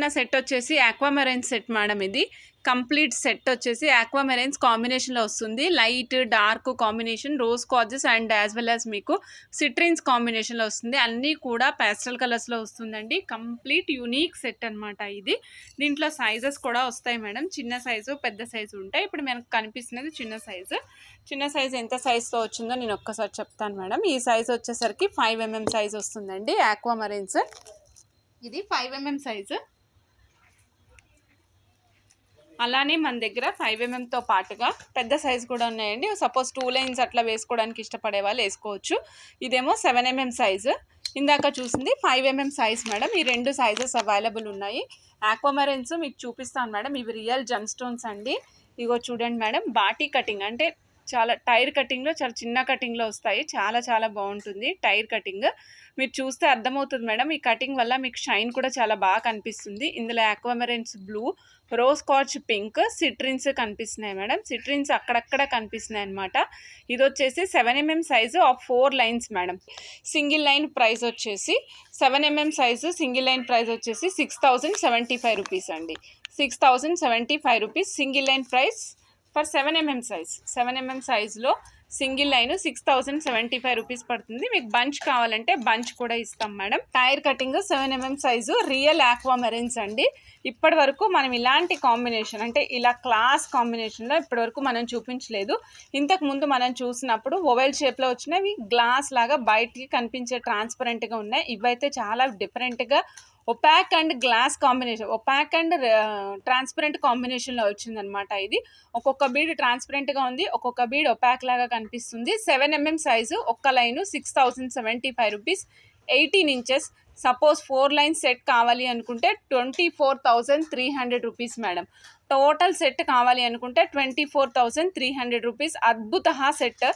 చూస్తున్న సెట్ వచ్చేసి ఆక్వామెరైన్ set madam. ఇది కంప్లీట్ సెట్ వచ్చేసి ఆక్వామెరైన్స్ కాంబినేషన్లో వస్తుంది. Light dark combination, rose causes and as well as మీకు సిట్రిన్స్ కాంబినేషన్లో వస్తుంది. అన్నీ కూడా పేస్టల్ కలర్స్లో వస్తుందండి. కంప్లీట్ యూనిక్ సెట్ అనమాట ఇది. దీంట్లో సైజెస్ కూడా వస్తాయి మేడం. చిన్న సైజు పెద్ద సైజు ఉంటాయి. ఇప్పుడు మనకు కనిపిస్తున్నది చిన్న సైజు. చిన్న సైజు ఎంత సైజుతో వచ్చిందో నేను ఒక్కసారి చెప్తాను మేడం. ఈ సైజు వచ్చేసరికి 5 mm సైజు వస్తుందండి. ఆక్వామెరైన్స్ ఇది 5 mm సైజు. అలానే మన దగ్గర 5 mmతో పాటుగా పెద్ద సైజు కూడా ఉన్నాయండి. సపోజ్ 2 లైన్స్ అట్లా వేసుకోవడానికి ఇష్టపడే వాళ్ళు వేసుకోవచ్చు. ఇదేమో 7 mm సైజు. ఇందాక చూసింది 5 mm సైజ్ మేడం. ఈ రెండు సైజెస్ అవైలబుల్ ఉన్నాయి. ఆక్వామెరైన్స్ మీకు చూపిస్తాను మేడం. ఇవి రియల్ జెమ్ స్టోన్స్ అండి. ఇగో చూడండి మేడం, బాటీ కటింగ్ అంటే చాలా టైర్ కటింగ్లో చాలా చిన్న కటింగ్లో వస్తాయి. చాలా చాలా బాగుంటుంది టైర్ కటింగ్. మీరు చూస్తే అర్థమవుతుంది మేడం. ఈ కటింగ్ వల్ల మీకు షైన్ కూడా చాలా బాగా కనిపిస్తుంది. ఇందులో ఆక్వామెరైన్స్ బ్లూ, రోజ్ కాచ్ పింక్, సిట్రిన్స్ కనిపిస్తున్నాయి మేడం. సిట్రిన్స్ అక్కడక్కడ కనిపిస్తున్నాయి అనమాట. ఇది వచ్చేసి 7 mm size of 4 lines madam. Single line price వచ్చేసి 7 mm size single line price వచ్చేసి 6075 రూపీస్ అండి. 6075 rupees single line price for 7 mm size. 7 mm సైజులో సింగిల్ లైన్ 6075 రూపీస్ పడుతుంది. మీకు బంచ్ కావాలంటే బంచ్ కూడా ఇస్తాం madam. Tyre cutting 7 mm size real aquamarines అండి. ఇప్పటి వరకు మనం ఇలాంటి కాంబినేషన్ అంటే ఇలా క్లాస్ కాంబినేషన్లో ఇప్పటి వరకు మనం చూపించలేదు. ఇంతకు ముందు మనం చూసినప్పుడు ఓవెల్ షేప్లో వచ్చినవి గ్లాస్ లాగా బయటికి కనిపించే ట్రాన్స్పరెంట్గా ఉన్నాయి. ఇవైతే చాలా డిఫరెంట్గా opaque and glass combination, opaque and transparent కాంబినేషన్లో వచ్చిందనమాట. ఇది ఒక్కొక్క బీడ్ ట్రాన్స్పరెంట్గా ఉంది, ఒక్కొక్క బీడ్ ఒపాక్ లాగా కనిపిస్తుంది. 7 mm సైజు, ఒక్క line 6075 rupees. 18 inches. Suppose 4 lines set కావాలి అనుకుంటే 24,300 రూపీస్ మేడం. టోటల్ సెట్ కావాలి అనుకుంటే 24,300 రూపీస్. అద్భుత సెట్.